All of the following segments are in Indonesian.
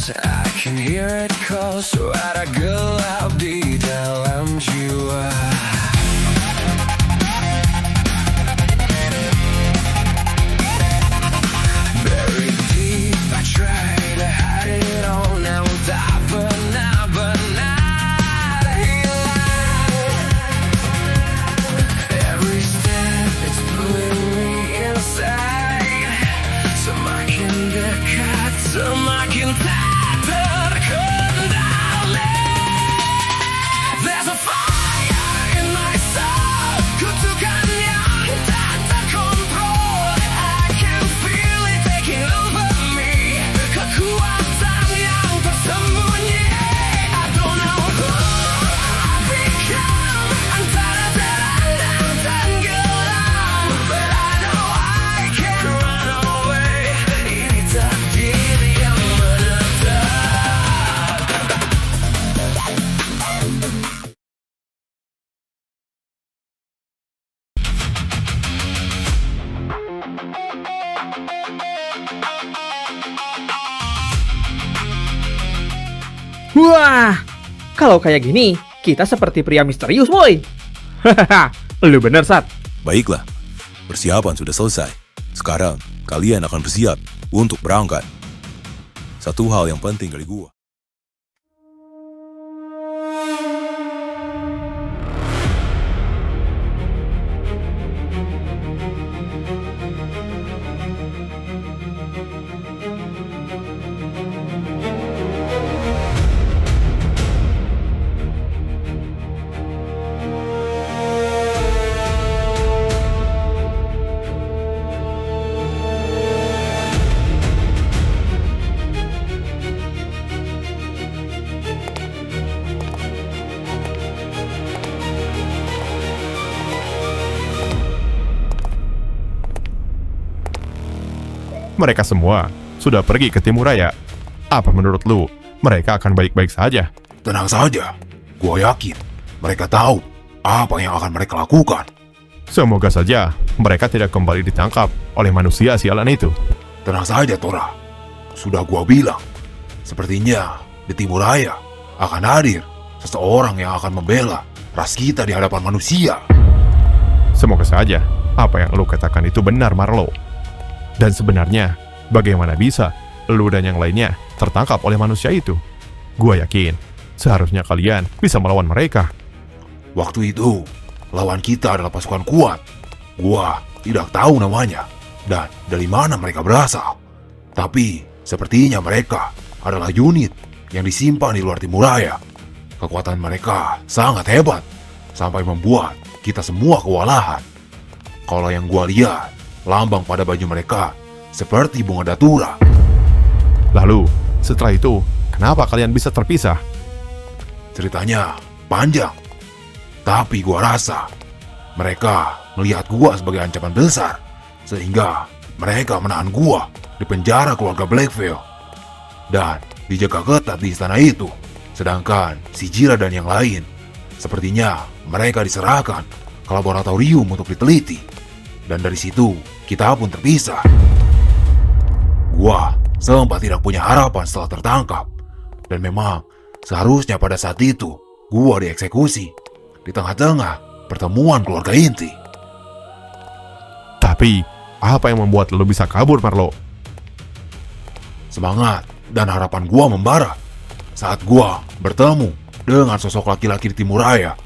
I can hear it call, suara gelap di dalam jiwa. Buried deep, I try to hide it all now, tak pernah hilang. Every step it's pulling me inside. Semakin dekat, semakin tak terkendali. There's a fire in my soul, kutukan yang tak terkontrol. I can feel it taking over me, kekuatan yang tersembunyi. I don't know who I've become, antara terang dan tenggelam, but I know I can't run away. Ini takdir yang menetap. Wah, kalau kayak gini, kita seperti pria misterius, boy. Hahaha, lu bener, Sat. Baiklah, persiapan sudah selesai. Sekarang, kalian akan bersiap untuk berangkat. Satu hal yang penting dari gua. Mereka semua sudah pergi ke Timuraya. Apa menurut lu, mereka akan baik-baik saja? Tenang saja, gua yakin mereka tahu apa yang akan mereka lakukan. Semoga saja mereka tidak kembali ditangkap oleh manusia sialan itu. Tenang saja, Tora. Sudah gua bilang, sepertinya di Timuraya akan hadir seseorang yang akan membela ras kita di hadapan manusia. Semoga saja apa yang lu katakan itu benar, Marlo. Dan sebenarnya, bagaimana bisa lu dan yang lainnya tertangkap oleh manusia itu? Gua yakin, seharusnya kalian bisa melawan mereka. Waktu itu, lawan kita adalah pasukan kuat. Gua tidak tahu namanya dan dari mana mereka berasal. Tapi, sepertinya mereka adalah unit yang disimpan di luar Timuraya. Kekuatan mereka sangat hebat, sampai membuat kita semua kewalahan. Kalau yang gua lihat, lambang pada baju mereka seperti bunga datura. Lalu, setelah itu, kenapa kalian bisa terpisah? Ceritanya panjang, tapi gua rasa mereka melihat gua sebagai ancaman besar, sehingga mereka menahan gua di penjara keluarga Blackveil dan dijaga ketat di istana itu. Sedangkan si Jira dan yang lain, sepertinya mereka diserahkan ke laboratorium untuk diteliti. Dan dari situ, kita pun terpisah. Gua sempat tidak punya harapan setelah tertangkap. Dan memang, seharusnya pada saat itu, gua dieksekusi di tengah-tengah pertemuan keluarga inti. Tapi, apa yang membuat lo bisa kabur, Marlo? Semangat dan harapan gua membara saat gua bertemu dengan sosok laki-laki di Timuraya.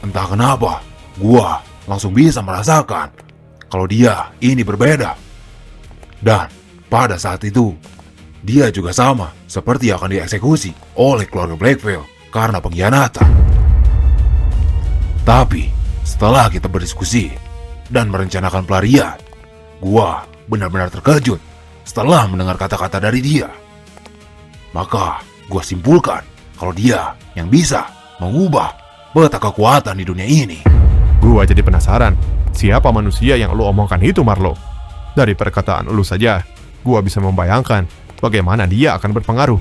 Entah kenapa, gua langsung bisa merasakan kalau dia ini berbeda. Dan pada saat itu, dia juga sama seperti akan dieksekusi oleh keluarga Blackveil karena pengkhianatan. Tapi, setelah kita berdiskusi dan merencanakan pelarian, gua benar-benar terkejut setelah mendengar kata-kata dari dia. Maka, gua simpulkan kalau dia yang bisa mengubah peta kekuatan di dunia ini. Gua jadi penasaran, siapa manusia yang lu omongkan itu, Marlo? Dari perkataan lu saja, gua bisa membayangkan bagaimana dia akan berpengaruh.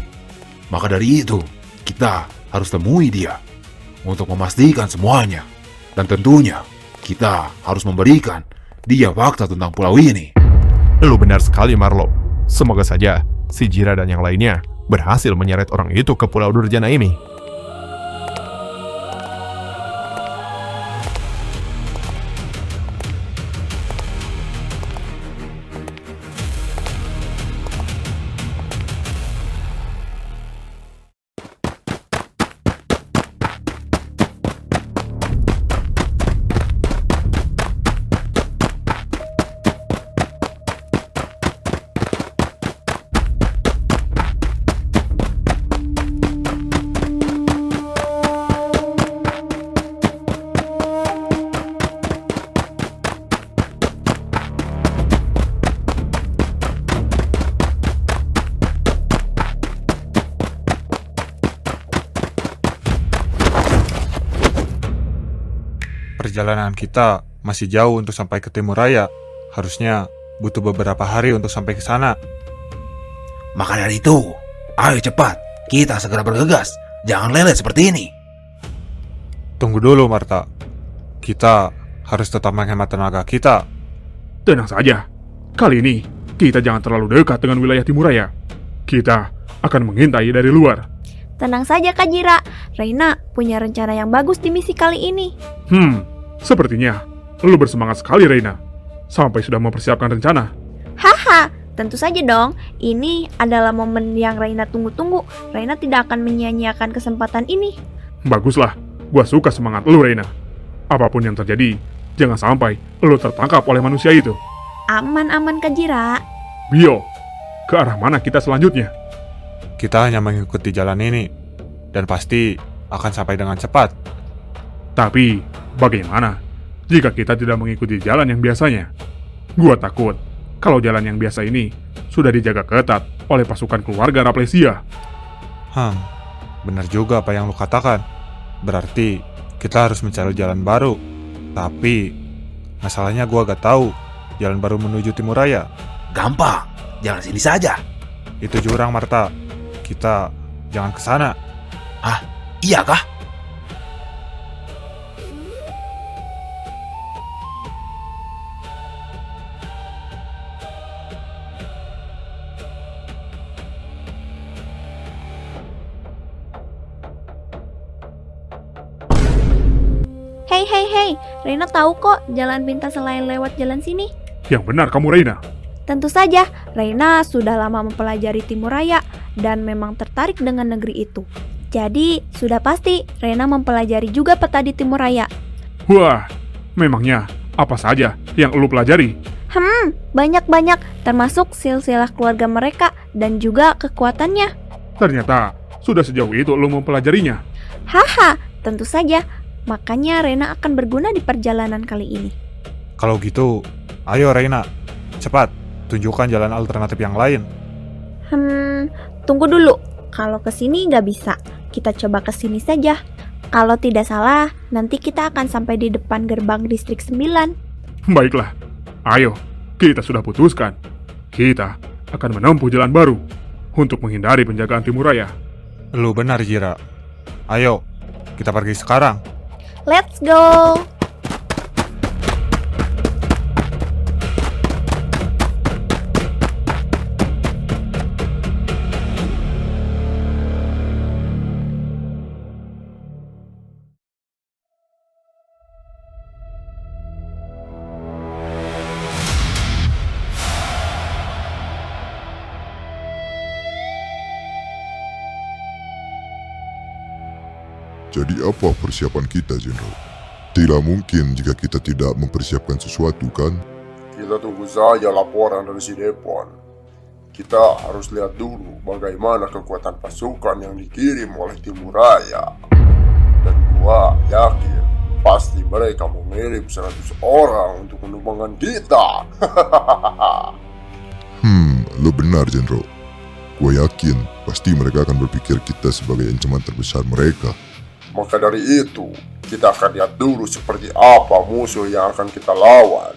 Maka dari itu, kita harus temui dia untuk memastikan semuanya. Dan tentunya, kita harus memberikan dia fakta tentang pulau ini. Lu benar sekali, Marlo. Semoga saja si Jira dan yang lainnya berhasil menyeret orang itu ke Pulau Durjana ini. Perjalanan kita masih jauh untuk sampai ke Timur Raya. Harusnya butuh beberapa hari untuk sampai ke sana. Maka dari itu, ayo cepat, kita segera bergegas. Jangan lelet seperti ini. Tunggu dulu, Marta. Kita harus tetap menghemat tenaga kita. Tenang saja. Kali ini, kita jangan terlalu dekat dengan wilayah Timurraya. Kita akan mengintai dari luar. Tenang saja Kak Jira, Reina punya rencana yang bagus di misi kali ini. Sepertinya lu bersemangat sekali Reina. Sampai sudah mempersiapkan rencana. Haha, tentu saja dong. Ini adalah momen yang Reina tunggu-tunggu. Reina tidak akan menyia-nyiakan kesempatan ini. Baguslah, gua suka semangat lu Reina. Apapun yang terjadi, jangan sampai lu tertangkap oleh manusia itu. Aman-aman Kak Jira. Bio, ke arah mana kita selanjutnya? Kita hanya mengikuti jalan ini, dan pasti akan sampai dengan cepat. Tapi, bagaimana jika kita tidak mengikuti jalan yang biasanya? Gua takut kalau jalan yang biasa ini sudah dijaga ketat oleh pasukan keluarga Raplesia. Benar juga apa yang lu katakan. Berarti kita harus mencari jalan baru. Tapi masalahnya gua gak tahu jalan baru menuju Timur Raya. Gampang, jalan sini saja. Itu jurang, Marta. Kita jangan ke sana. Ah, iya kah? Hei, Reina tahu kok jalan pintas selain lewat jalan sini. Yang benar kamu Reina. Tentu saja, Reina sudah lama mempelajari Timur Raya dan memang tertarik dengan negeri itu. Jadi, sudah pasti Reina mempelajari juga peta di Timur Raya. Wah, memangnya apa saja yang lu pelajari? Banyak-banyak, termasuk silsilah keluarga mereka dan juga kekuatannya. Ternyata sudah sejauh itu lu mempelajarinya. Haha, tentu saja. Makanya Reina akan berguna di perjalanan kali ini. Kalau gitu, ayo Reina, cepat tunjukkan jalan alternatif yang lain. Tunggu dulu. Kalau ke sini nggak bisa, kita coba ke sini saja. Kalau tidak salah, nanti kita akan sampai di depan gerbang distrik 9. Baiklah, ayo, kita sudah putuskan. Kita akan menempuh jalan baru untuk menghindari penjagaan Timur Raya. Lu benar, Jira. Ayo, kita pergi sekarang. Let's go! Jadi apa persiapan kita, Jenderal? Tidak mungkin jika kita tidak mempersiapkan sesuatu, kan? Kita tunggu saja laporan dari si Depon. Kita harus lihat dulu bagaimana kekuatan pasukan yang dikirim oleh Timur Raya. Dan gua yakin pasti mereka mengirim 100 orang untuk menumbangkan kita. Lo benar, Jenderal. Gua yakin pasti mereka akan berpikir kita sebagai ancaman terbesar mereka. Maka dari itu, kita akan lihat dulu seperti apa musuh yang akan kita lawan.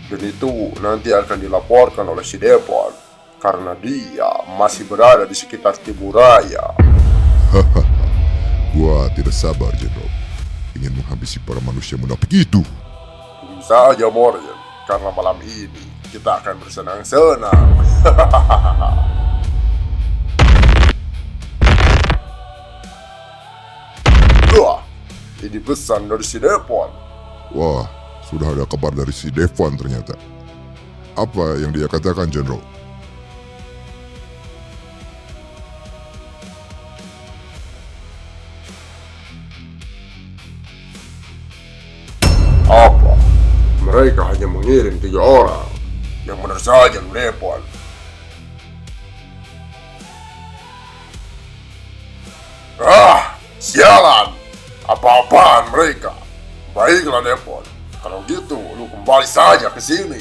Dan itu nanti akan dilaporkan oleh si Depon, karena dia masih berada di sekitar Timur Raya. Gua tidak sabar, Jenderal. Ingin menghabisi para manusia munafik itu. Tunggu saja, Morgan, karena malam ini kita akan bersenang-senang. Ini pesan dari si Devon. Wah, sudah ada kabar dari si Devon ternyata. Apa yang dia katakan, Jenderal? Apa? Mereka hanya mengirim 3 orang. Yang benar saja lu Devon. Sialan! Apa-apaan mereka? Baiklah Devon, kalau gitu lu kembali saja ke sini.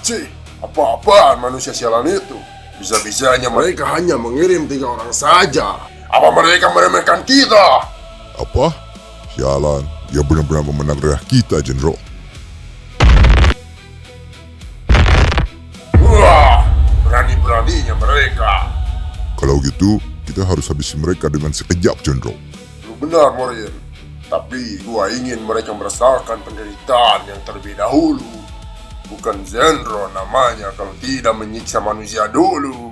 Cih, apa-apaan manusia sialan itu? Bisa-bisanya mereka hanya mengirim 3 orang saja. Apa mereka meremehkan kita? Apa? Sialan, dia benar-benar memenang kita, Jenderal. Wah, berani-beraninya mereka. Kalau gitu, kita harus habisi mereka dengan sekejap, Jenderal. Lu benar, Morin. Tapi gua ingin mereka merasakan penderitaan yang terlebih dahulu. Bukan Zenro namanya kalau tidak menyiksa manusia dulu.